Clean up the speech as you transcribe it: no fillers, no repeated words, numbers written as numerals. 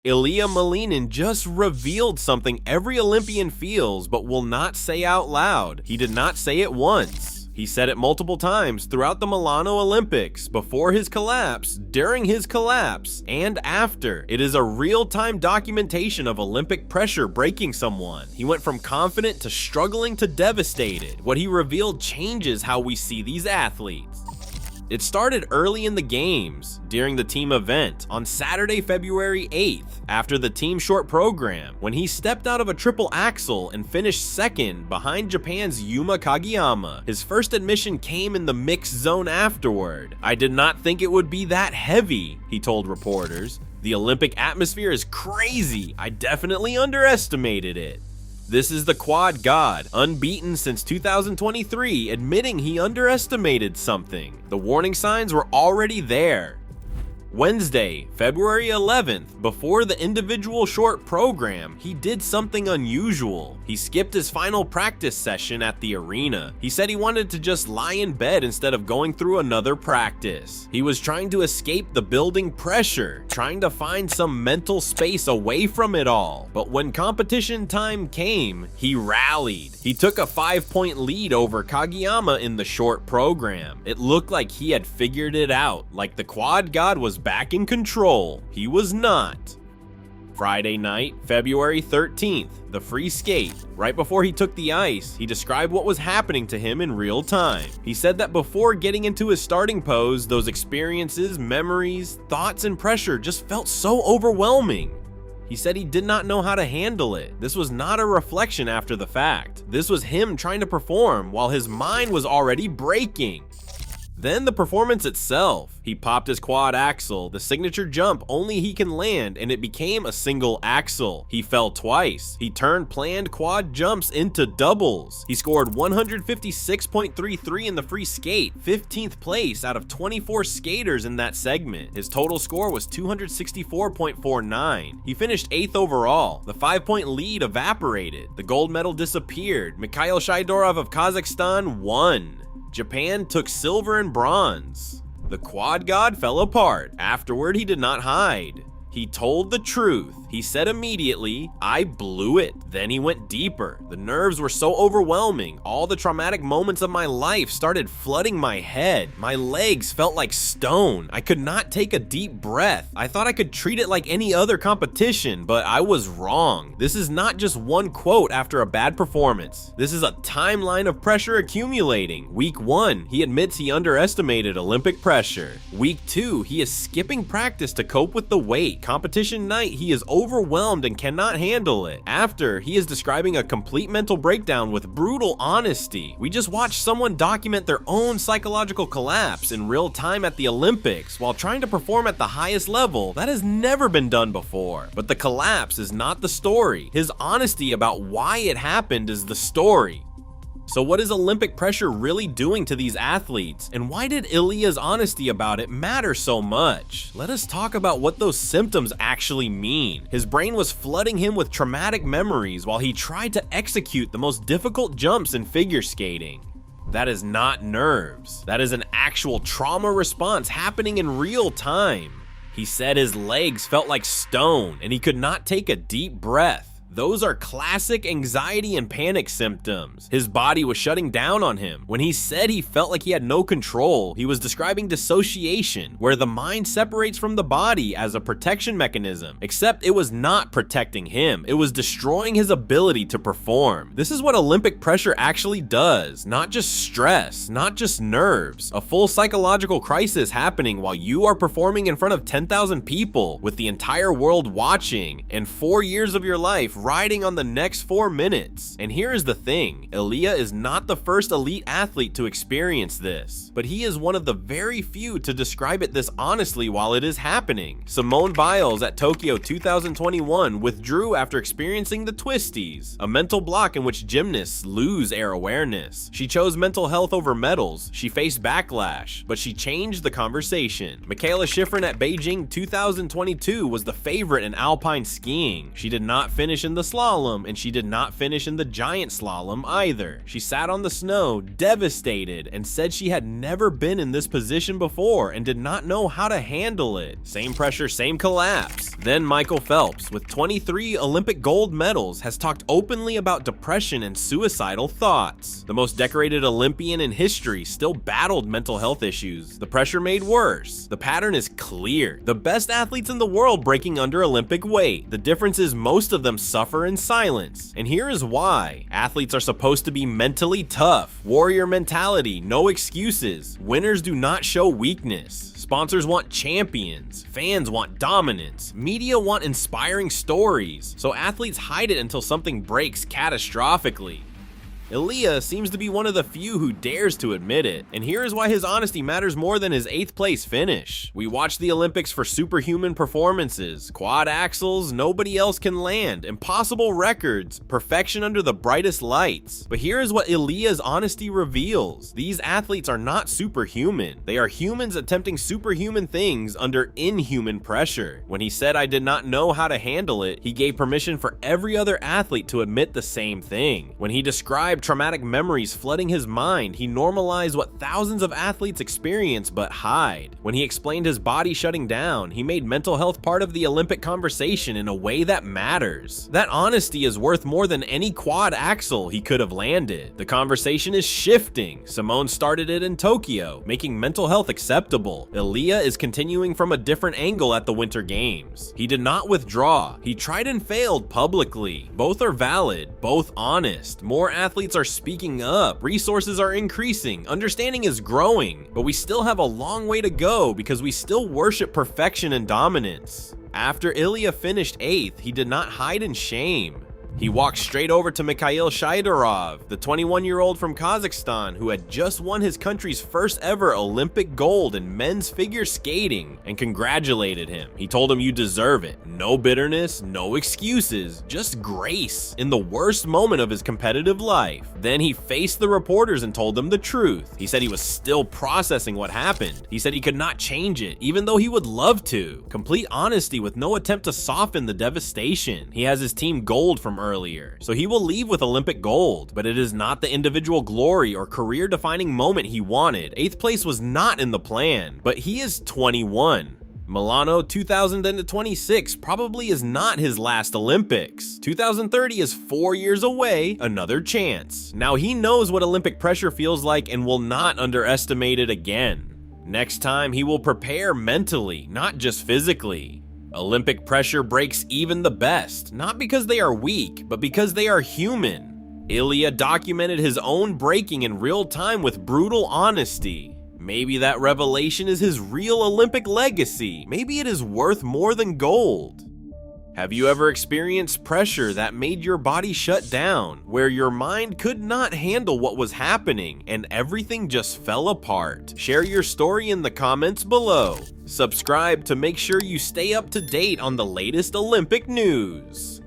Ilia Malinin just revealed something every Olympian feels but will not say out loud. He did not say it once. He said it multiple times throughout the Milano Olympics, before his collapse, during his collapse, and after. It is a real-time documentation of Olympic pressure breaking someone. He went from confident to struggling to devastated. What he revealed changes how we see these athletes. It started early in the games, during the team event, on Saturday, February 8th, after the team short program, when he stepped out of a triple axel and finished second behind Japan's Yuma Kageyama. His first admission came in the mixed zone afterward. "I did not think it would be that heavy," he told reporters. "The Olympic atmosphere is crazy. I definitely underestimated it." This is the quad god, unbeaten since 2023, admitting he underestimated something. The warning signs were already there. Wednesday, February 11th, before the individual short program, he did something unusual. He skipped his final practice session at the arena. He said he wanted to just lie in bed instead of going through another practice. He was trying to escape the building pressure, trying to find some mental space away from it all. But when competition time came, he rallied. He took a 5-point lead over Kageyama in the short program. It looked like he had figured it out, like the quad god was back in control. He was not. Friday night, February 13th, the free skate. Right before he took the ice, he described what was happening to him in real time. He said that before getting into his starting pose, those experiences, memories, thoughts, and pressure just felt so overwhelming. He said he did not know how to handle it. This was not a reflection after the fact. This was him trying to perform while his mind was already breaking. Then the performance itself. He popped his quad axel, the signature jump only he can land, and it became a single axel. He fell twice. He turned planned quad jumps into doubles. He scored 156.33 in the free skate, 15th place out of 24 skaters in that segment. His total score was 264.49. He finished 8th overall. The 5-point lead evaporated. The gold medal disappeared. Mikhail Shaidorov of Kazakhstan won. Japan took silver and bronze. The quad god fell apart. Afterward, he did not hide. He told the truth. He said immediately, "I blew it." Then he went deeper. "The nerves were so overwhelming. All the traumatic moments of my life started flooding my head. My legs felt like stone. I could not take a deep breath. I thought I could treat it like any other competition, but I was wrong." This is not just one quote after a bad performance. This is a timeline of pressure accumulating. Week 1, he admits he underestimated Olympic pressure. Week 2, he is skipping practice to cope with the weight. Competition night, he is overwhelmed and cannot handle it. After, he is describing a complete mental breakdown with brutal honesty. We just watched someone document their own psychological collapse in real time at the Olympics while trying to perform at the highest level. That has never been done before. But the collapse is not the story. His honesty about why it happened is the story. So what is Olympic pressure really doing to these athletes? And why did Ilia's honesty about it matter so much? Let us talk about what those symptoms actually mean. His brain was flooding him with traumatic memories while he tried to execute the most difficult jumps in figure skating. That is not nerves. That is an actual trauma response happening in real time. He said his legs felt like stone and he could not take a deep breath. Those are classic anxiety and panic symptoms. His body was shutting down on him. When he said he felt like he had no control, he was describing dissociation, where the mind separates from the body as a protection mechanism. Except it was not protecting him. It was destroying his ability to perform. This is what Olympic pressure actually does. Not just stress, not just nerves. A full psychological crisis happening while you are performing in front of 10,000 people with the entire world watching, and 4 years of your life riding on the next 4 minutes. And here is the thing, Ilia is not the first elite athlete to experience this, but he is one of the very few to describe it this honestly while it is happening. Simone Biles at Tokyo 2021 withdrew after experiencing the twisties, a mental block in which gymnasts lose air awareness. She chose mental health over medals. She faced backlash, but she changed the conversation. Michaela Schifrin at Beijing 2022 was the favorite in alpine skiing. She did not finish in in the slalom, and she did not finish in the giant slalom either. She sat on the snow, devastated, and said she had never been in this position before and did not know how to handle it. Same pressure, same collapse. Then Michael Phelps, with 23 Olympic gold medals, has talked openly about depression and suicidal thoughts. The most decorated Olympian in history still battled mental health issues. The pressure made worse. The pattern is clear. The best athletes in the world breaking under Olympic weight. The difference is most of them suffer in silence. And here is why. Athletes are supposed to be mentally tough. Warrior mentality, no excuses. Winners do not show weakness. Sponsors want champions. Fans want dominance. Media want inspiring stories. So athletes hide it until something breaks catastrophically. Ilia seems to be one of the few who dares to admit it, and here is why his honesty matters more than his 8th place finish. We watch the Olympics for superhuman performances, quad axels nobody else can land, impossible records, perfection under the brightest lights. But here is what Ilia's honesty reveals. These athletes are not superhuman. They are humans attempting superhuman things under inhuman pressure. When he said, "I did not know how to handle it," he gave permission for every other athlete to admit the same thing. When he described traumatic memories flooding his mind, he normalized what thousands of athletes experience but hide. When he explained his body shutting down, he made mental health part of the Olympic conversation in a way that matters. That honesty is worth more than any quad axel he could have landed. The conversation is shifting. Simone started it in Tokyo, making mental health acceptable. Ilia is continuing from a different angle at the Winter Games. He did not withdraw. He tried and failed publicly. Both are valid, both honest. More athletes are speaking up, resources are increasing, understanding is growing, but we still have a long way to go because we still worship perfection and dominance. After Ilia finished 8th, he did not hide in shame. He walked straight over to Mikhail Shaidorov, the 21-year-old from Kazakhstan who had just won his country's first ever Olympic gold in men's figure skating, and congratulated him. He told him, "You deserve it." No bitterness, no excuses, just grace in the worst moment of his competitive life. Then he faced the reporters and told them the truth. He said he was still processing what happened. He said he could not change it, even though he would love to. Complete honesty with no attempt to soften the devastation. He has his team gold from earlier, so he will leave with Olympic gold, but it is not the individual glory or career-defining moment he wanted. 8th place was not in the plan, but he is 21. Milano 2026 probably is not his last Olympics. 2030 is 4 years away, another chance. Now he knows what Olympic pressure feels like and will not underestimate it again. Next time he will prepare mentally, not just physically. Olympic pressure breaks even the best, not because they are weak, but because they are human. Ilia documented his own breaking in real time with brutal honesty. Maybe that revelation is his real Olympic legacy. Maybe it is worth more than gold. Have you ever experienced pressure that made your body shut down, where your mind could not handle what was happening and everything just fell apart? Share your story in the comments below. Subscribe to make sure you stay up to date on the latest Olympic news.